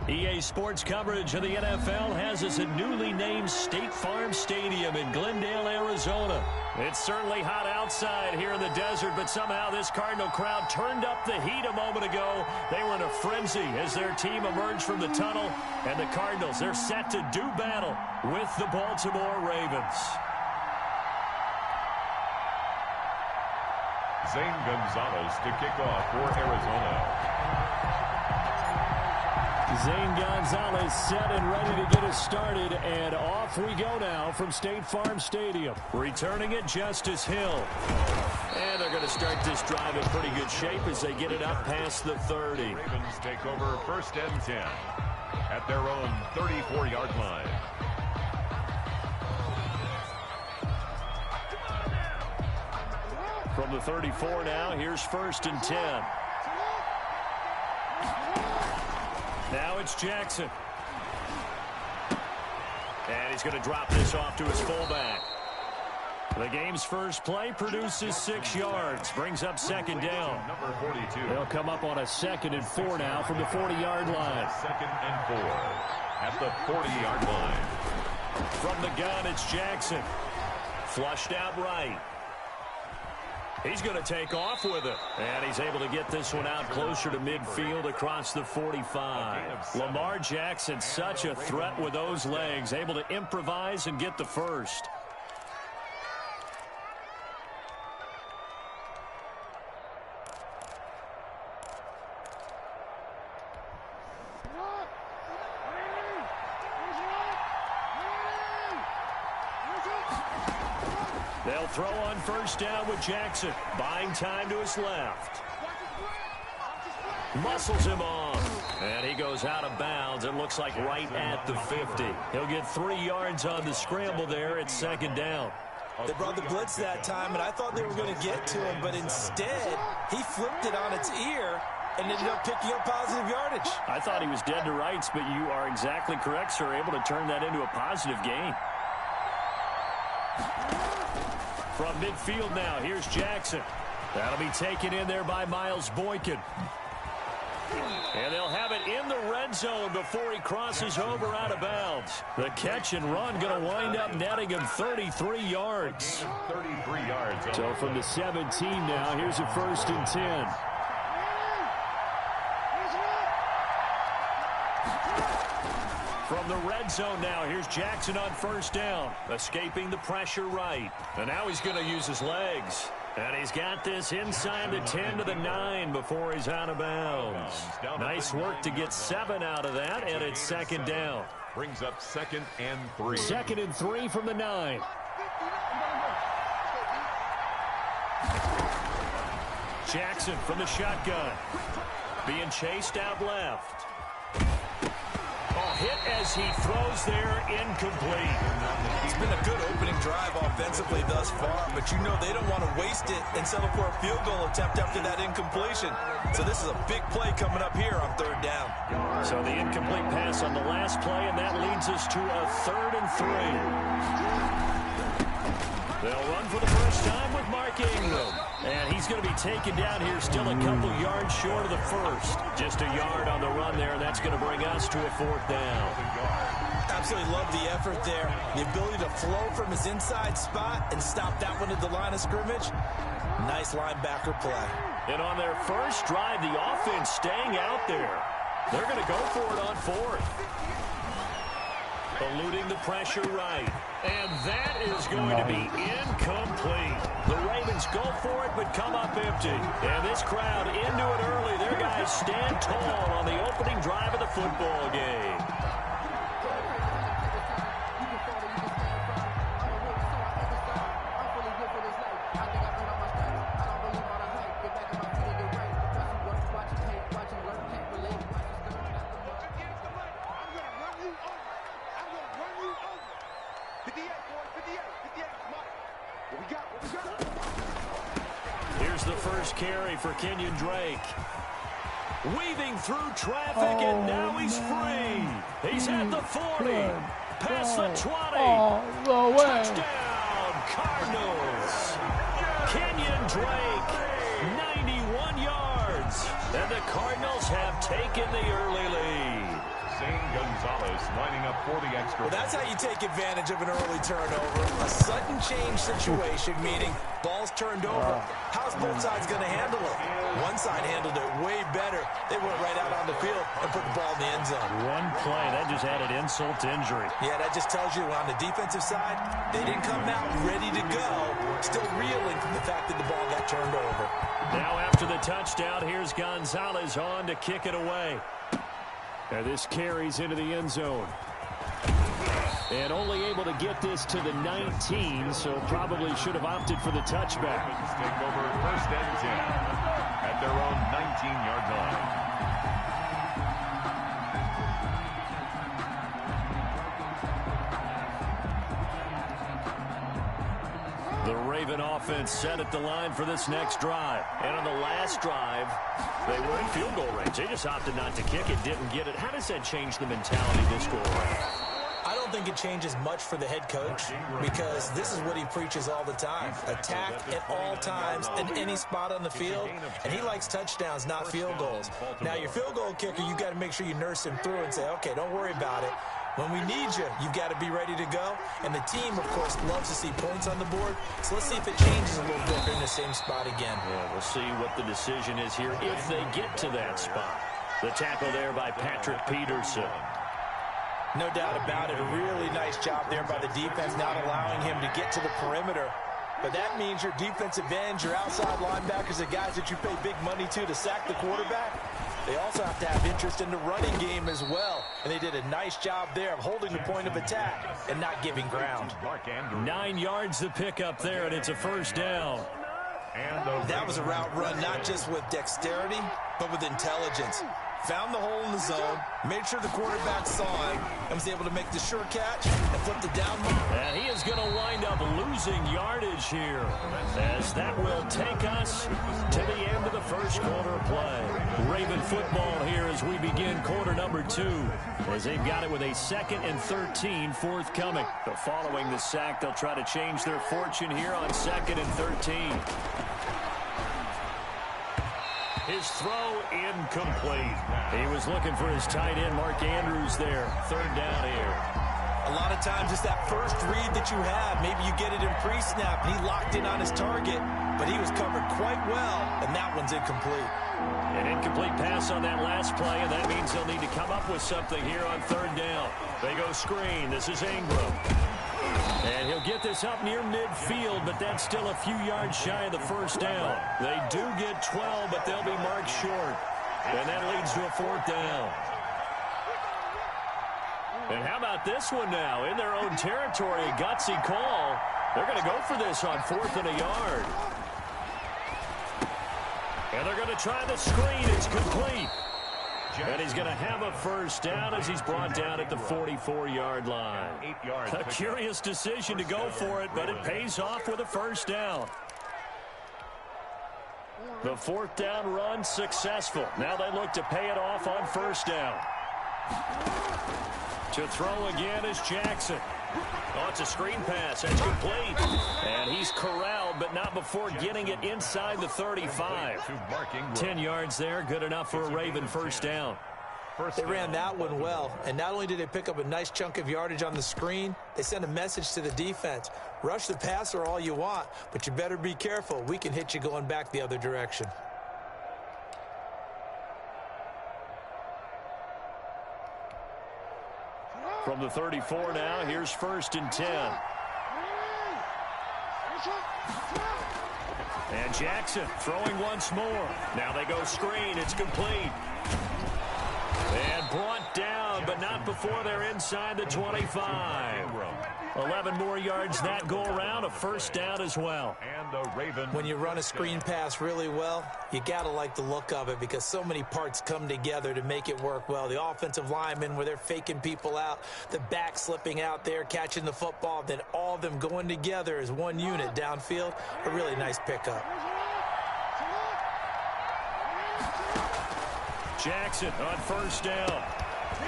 EA Sports coverage of the NFL has us at newly named State Farm Stadium in Glendale, Arizona. It's certainly hot outside here in the desert, but somehow this Cardinal crowd turned up the heat a moment ago. They were in a frenzy as their team emerged from the tunnel, and the Cardinals, they're set to do battle with the Baltimore Ravens. Zane Gonzalez to kick off for Arizona. Zane Gonzalez set and ready to get us started, and off we go now from State Farm Stadium. Returning it, Justice Hill. And they're going to start this drive in pretty good shape as they get it up past the 30. Ravens take over 1st and 10 at their own 34-yard line. From the 34 now, here's 1st and 10. Now it's Jackson. And he's going to drop this off to his fullback. The game's first play produces 6 yards. Brings up 2nd down. Number 42. They'll come up on a 2nd and 4 now from the 40-yard line. 2nd and 4 at the 40-yard line. From the gun, it's Jackson. Flushed out right. He's going to take off with it. And he's able to get this one out closer to midfield across the 45. Lamar Jackson, such a threat with those legs, able to improvise and get the first. They'll throw on 1st down with Jackson. Buying time to his left. Muscles him off. And he goes out of bounds. It looks like right at the 50. He'll get 3 yards on the scramble there at 2nd down. They brought the blitz that time, and I thought they were going to get to him, but instead, he flipped it on its ear and ended up picking up positive yardage. I thought he was dead to rights, but you are exactly correct, sir. Able to turn that into a positive gain. From midfield now, here's Jackson. That'll be taken in there by Miles Boykin. And they'll have it in the red zone before he crosses over out of bounds. The catch and run going to wind up netting him 33 yards. 33 yards. So from the 17 now, here's a 1st and 10. From the red zone now, here's Jackson on 1st down. Escaping the pressure right. And now he's going to use his legs. And he's got this inside the 10 to the 9 before he's out of bounds. Nice work to get 7 out of that, and it's 2nd down. Brings up 2nd and 3. 2nd and 3 from the 9. Jackson from the shotgun. Being chased out left. Hit as he throws there, incomplete. It's been a good opening drive offensively thus far, but you know they don't want to waste it and settle for a field goal attempt after that incompletion. So this is a big play coming up here on 3rd down. So the incomplete pass on the last play, and that leads us to a 3rd and 3. They'll run for the first time with Mark Ingram. And he's going to be taken down here, still a couple yards short of the first. Just a yard on the run there, and that's going to bring us to a 4th down. Absolutely love the effort there. The ability to flow from his inside spot and stop that one at the line of scrimmage. Nice linebacker play. And on their first drive, the offense staying out there. They're going to go for it on 4th. Eluding the pressure right. And that is going to be incomplete. The Ravens go for it, but come up empty. And this crowd into it early. Their guys stand tall on the opening drive of the football game. Here's the first carry for Kenyon Drake. Weaving through traffic, and now he's free. He's at the 40, past the 20. Touchdown, Cardinals. Kenyon Drake, 91 yards. And the Cardinals have taken the early lead. lining up for the extra. Well, that's how you take advantage of an early turnover. A sudden change situation, meaning ball's turned over. How's both sides going to handle it? One side handled it way better. They went right out on the field and put the ball in the end zone. One play, that just added insult to injury. Yeah, that just tells you on the defensive side, they didn't come out ready to go, still reeling from the fact that the ball got turned over. Now after the touchdown, here's Gonzalez on to kick it away. And this carries into the end zone. And only able to get this to the 19, so probably should have opted for the touchback. Take over first and 10 at their own 19-yard line. The Raven offense set at the line for this next drive. And on the last drive, they were in field goal range. They just opted not to kick it, didn't get it. How does that change the mentality this go around? I don't think it changes much for the head coach because this is what he preaches all the time. Attack at all times in any spot on the field, and he likes touchdowns, not field goals. Now, your field goal kicker, you got to make sure you nurse him through and say, okay, don't worry about it. When we need you, you've got to be ready to go. And the team, of course, loves to see points on the board. So let's see if it changes a little bit. They're in the same spot again. Yeah, we'll see what the decision is here if they get to that spot. The tackle there by Patrick Peterson. No doubt about it. A really nice job there by the defense, not allowing him to get to the perimeter. But that means your defensive ends, your outside linebackers, the guys that you pay big money to sack the quarterback, they also have to have interest in the running game as well. And they did a nice job there of holding the point of attack and not giving ground. 9 yards to pick up there, and it's a first down. That was a route run not just with dexterity, but with intelligence. Found the hole in the zone, made sure the quarterback saw him, and was able to make the sure catch and flip the down mark. And he is going to wind up losing yardage here, as that will take us to the end of the first quarter play. Raven football here as we begin quarter number 2, as they've got it with a 2nd and 13 forthcoming. But following the sack, they'll try to change their fortune here on 2nd and 13. His throw incomplete. He was looking for his tight end, Mark Andrews, there. 3rd down here. A lot of times it's that first read that you have. Maybe you get it in pre-snap, and he locked in on his target, but he was covered quite well, and that one's incomplete. An incomplete pass on that last play, and that means they'll need to come up with something here on 3rd down. They go screen. This is Ingram. And he'll get this up near midfield, but that's still a few yards shy of the first down. They do get 12, but they'll be marked short. And that leads to a 4th down. And how about this one now? In their own territory, a gutsy call. They're going to go for this on 4th and a yard. And they're going to try the screen. It's complete. And he's going to have a first down as he's brought down at the 44-yard line. A curious decision to go for it, but it pays off with a first down. The 4th down run successful. Now they look to pay it off on 1st down. To throw again is Jackson. Oh, it's a screen pass. That's complete. And he's corralled, but not before getting it inside the 35. 10 yards there, good enough for a Raven first down. They ran that one well, and not only did they pick up a nice chunk of yardage on the screen, they sent a message to the defense. Rush the passer all you want, but you better be careful. We can hit you going back the other direction. From the 34 now, here's 1st and 10. And Jackson throwing once more. Now they go screen. It's complete. And brought down, but not before they're inside the 25. 11 more yards that go around, a first down as well. When you run a screen pass really well, you got to like the look of it because so many parts come together to make it work well. The offensive linemen where they're faking people out, the back slipping out there, catching the football, then all of them going together as one unit downfield. A really nice pickup. Jackson on first down.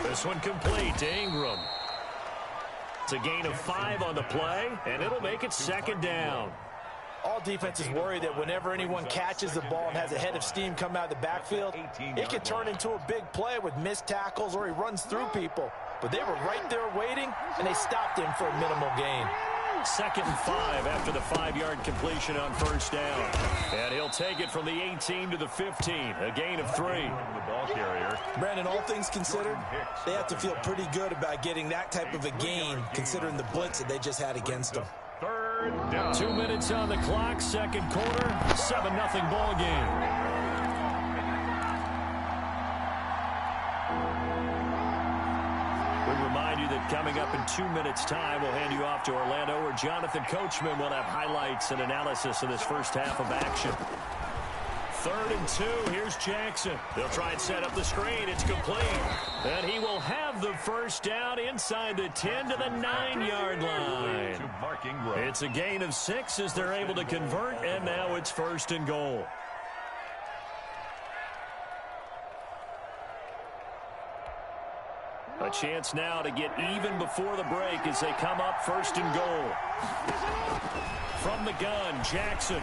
This one complete to Ingram. It's a gain of 5 on the play, and it'll make it 2nd down. All defenses worry that whenever anyone catches the ball and has a head of steam come out of the backfield, it can turn into a big play with missed tackles or he runs through people. But they were right there waiting, and they stopped him for a minimal gain. 2nd and 5 after the 5-yard completion on first down. And he'll take it from the 18 to the 15, a gain of 3. The ball carrier. Brandon, all things considered, they have to feel pretty good about getting that type of a gain, considering the blitz that they just had against them. 3rd down. 2 minutes on the clock, second quarter, 7-0 ball game. Remind you that coming up in 2 minutes' time, we'll hand you off to Orlando, where Jonathan Coachman will have highlights and analysis of this first half of action. 3rd and 2. Here's Jackson. They'll try and set up the screen. It's complete. And he will have the first down inside the 10 to the 9-yard line. It's a gain of 6 as they're able to convert, and now it's 1st and goal. A chance now to get even before the break as they come up 1st and goal. From the gun, Jackson.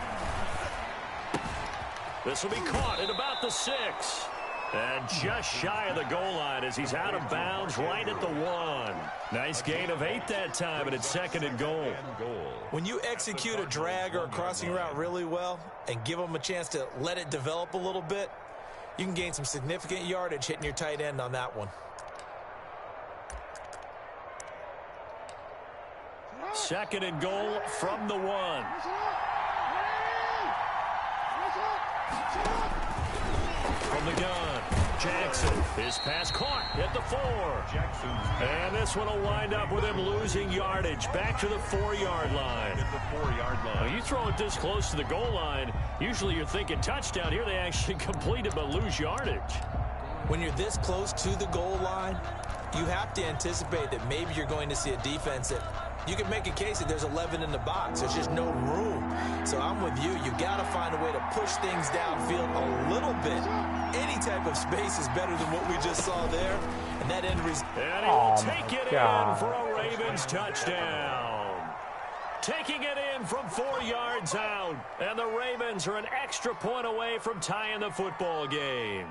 This will be caught at about the 6. And just shy of the goal line as he's out of bounds right at the 1. Nice gain of 8 that time, and it's 2nd and goal. When you execute a drag or a crossing route really well and give them a chance to let it develop a little bit, you can gain some significant yardage hitting your tight end on that one. 2nd and goal from the 1. From the gun, Jackson. His pass caught at the 4. And this one will wind up with him losing yardage back to the 4-yard line. When you throw it this close to the goal line, usually you're thinking touchdown. Here they actually complete it but lose yardage. When you're this close to the goal line, you have to anticipate that maybe you're going to see a defense that you can make a case that there's 11 in the box. There's just no room. So I'm with you. You got to find a way to push things downfield a little bit. Any type of space is better than what we just saw there. And that end result. And he will take it in for a Ravens touchdown. Taking it in from 4 yards out. And the Ravens are an extra point away from tying the football game.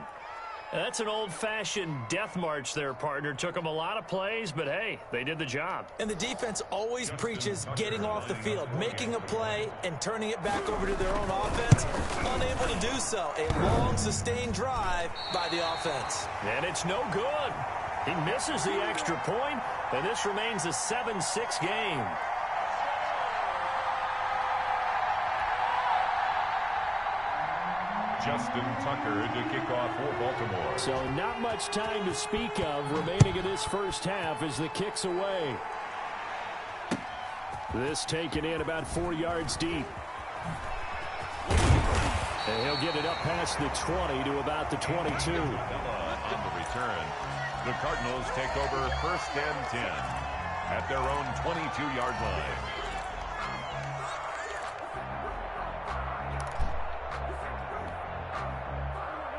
That's an old-fashioned death march there, partner. Took them a lot of plays, but hey, they did the job. And the defense always preaches getting off the field, making a play, and turning it back over to their own offense. Unable to do so. A long, sustained drive by the offense. And it's no good. He misses the extra point, and this remains a 7-6 game. Justin Tucker to kick off for Baltimore. So not much time to speak of remaining in this first half as the kick's away. This taken in about 4 yards deep. And he'll get it up past the 20 to about the 22. On the return, the Cardinals take over 1st and 10 at their own 22-yard line.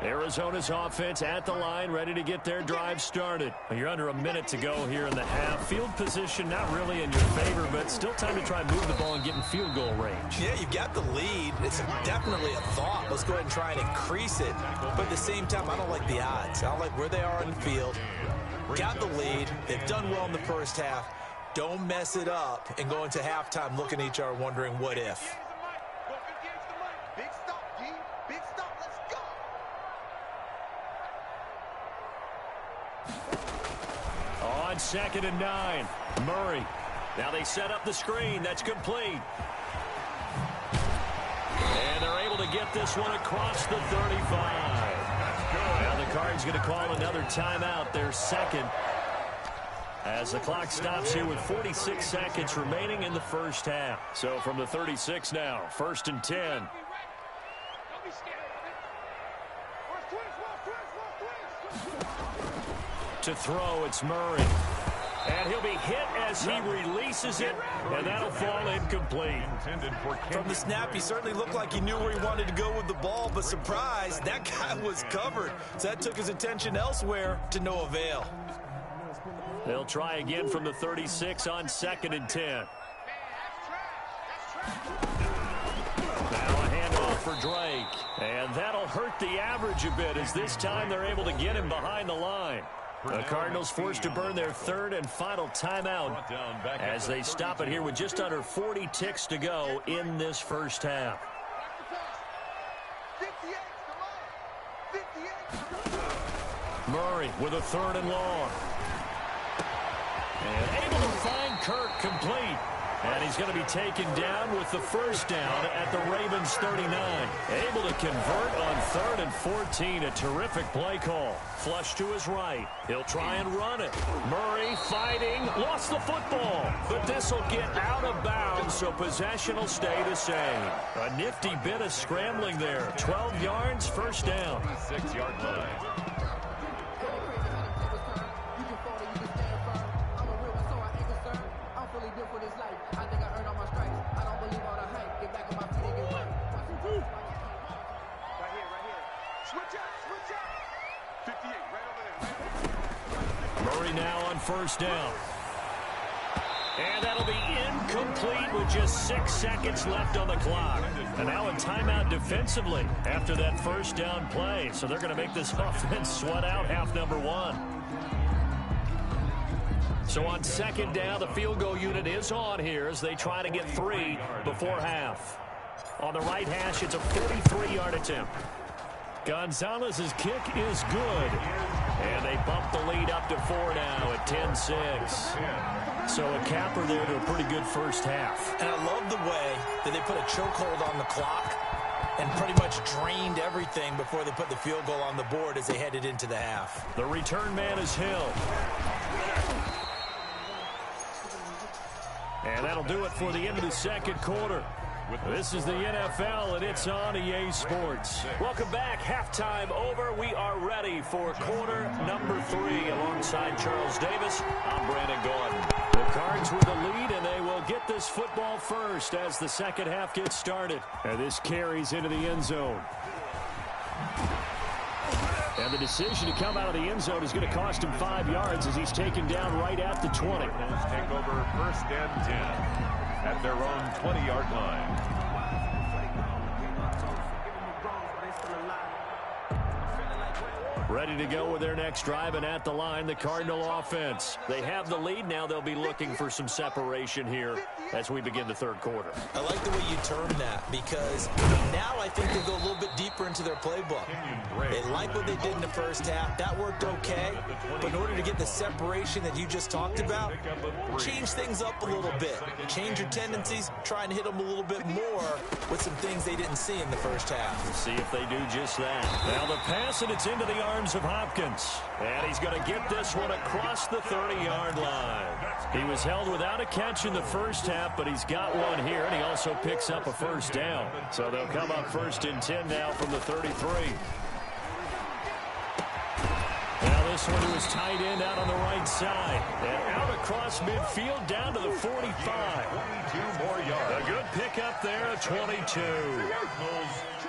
Arizona's offense at the line, ready to get their drive started. You're under a minute to go here in the half. Field position not really in your favor, but still time to try and move the ball and get in field goal range. Yeah, you've got the lead. It's definitely a thought. Let's go ahead and try and increase it. But at the same time, I don't like the odds. I don't like where they are in the field. Got the lead. They've done well in the first half. Don't mess it up and go into halftime looking at each other wondering what if. On 2nd and 9, Murray. Now they set up the screen. That's complete. And they're able to get this one across the 35. Now the Cards going to call another timeout, their second. As the clock stops here with 46 seconds remaining in the first half. So from the 36 now, 1st and 10. To throw, it's Murray. And he'll be hit as he releases it, and that'll fall incomplete. From the snap, he certainly looked like he knew where he wanted to go with the ball, but surprise, that guy was covered. So that took his attention elsewhere to no avail. They'll try again from the 36 on 2nd and 10. And that'll hurt the average a bit as this time they're able to get him behind the line. The Cardinals forced to burn their third and final timeout as they stop it here with just under 40 ticks to go in this first half. Murray with a third and long. And able to find Kirk complete. And he's going to be taken down with the first down at the Ravens 39. Able to convert on 3rd and 14. A terrific play call. Flush to his right. He'll try and run it. Murray fighting. Lost the football. But this will get out of bounds, so possession will stay the same. A nifty bit of scrambling there. 12 yards, first down. 6-yard line. Murray now on first down. And that'll be incomplete with just 6 seconds left on the clock. And now a timeout defensively after that first down play. So they're going to make this offense sweat out half number one. So on second down, the field goal unit is on here as they try to get 3 before half. On the right hash, it's a 43-yard attempt. Gonzalez's kick is good. And they bump the lead up to 4 now at 10-6. So a capper there to a pretty good first half. And I love the way that they put a chokehold on the clock and pretty much drained everything before they put the field goal on the board as they headed into the half. The return man is Hill. And that'll do it for the end of the second quarter. This is the NFL, and it's on EA Sports. Welcome back. Halftime over. We are ready for quarter number 3. Alongside Charles Davis, I'm Brandon Gordon. The Cards with the lead, and they will get this football first as the second half gets started. And this carries into the end zone. And the decision to come out of the end zone is going to cost him 5 yards as he's taken down right at the 20. Take over first and 10 at their own 20-yard line. Ready to go with their next drive, and at the line, the Cardinal offense. They have the lead. Now they'll be looking for some separation here as we begin the third quarter. I like the way you term that, because now I think they'll go a little bit deeper into their playbook. They like what they did in the first half. That worked okay. But in order to get the separation that you just talked about, change things up a little bit. Change your tendencies. Try and hit them a little bit more with some things they didn't see in the first half. We'll see if they do just that. Now the pass, and it's into the arms of Hopkins. And he's going to get this one across the 30-yard line. He was held without a catch in the first half, but he's got one here, and he also picks up a first down. So they'll come up first and 10 now from the 33. Now this one was tight end out on the right side. And out across midfield down to the 45. 22 more yards. A good pickup there at 22.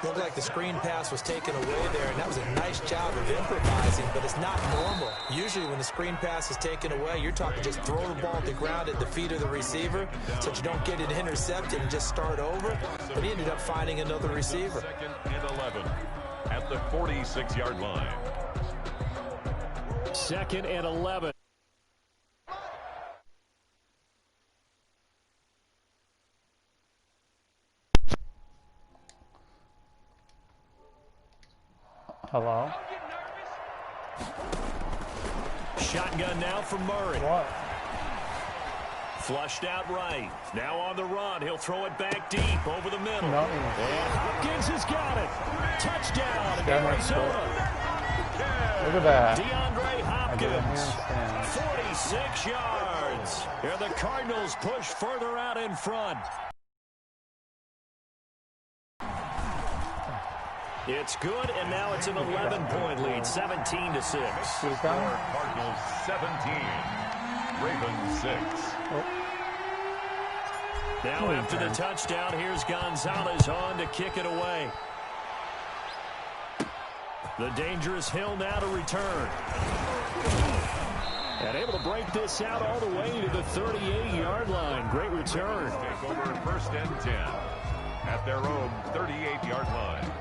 Looked like the screen pass was taken away there, and that was a nice job of improvising, but it's not normal. Usually when the screen pass is taken away, you're talking just throw the ball at the ground at the feet of the receiver so that you don't get it intercepted and just start over. But he ended up finding another receiver. Second and 11 at the 46-yard line. Second and 11. Hello? Shotgun now from Murray. What? Flushed out right. Now on the run. He'll throw it back deep over the middle. No. And Hopkins has got it. Touchdown, Arizona. Look at that. DeAndre Hopkins, 46 yards. And the Cardinals push further out in front. It's good, and now it's an 11-point lead, 17-6. Cardinals 17, Ravens 6. Now after the touchdown, here's Gonzalez on to kick it away. The dangerous Hill now to return. And able to break this out all the way to the 38-yard line. Great return. Take over first and 10 at their own 38-yard line.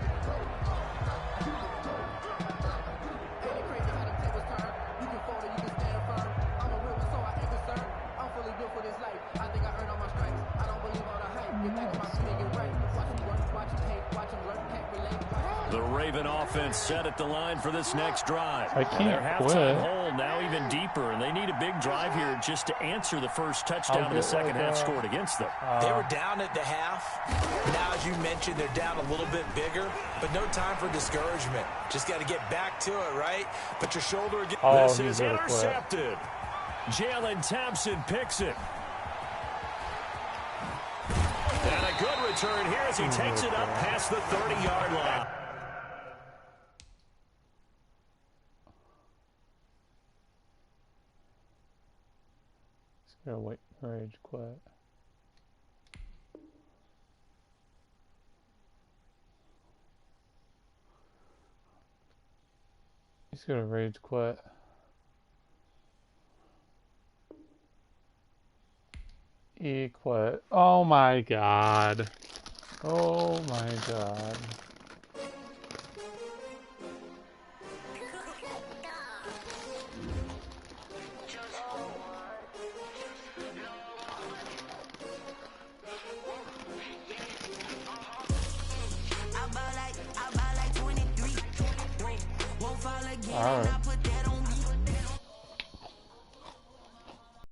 The Raven offense set at the line for this next drive. I can't Their halftime quit. hole now even deeper, and they need a big drive here just to answer the first touchdown of the second half scored against them. They were down at the half. Now, as you mentioned, they're down a little bit bigger, but no time for discouragement. Just got to get back to it, right? Put your shoulder against. Oh, This he's is gonna quit. intercepted. Jalen Thompson picks it. And a good return here as he takes it up past the 30-yard line. He's gonna wait for Rage quit. He's gonna rage quit. He quit. Oh my god. Oh my god. Alright.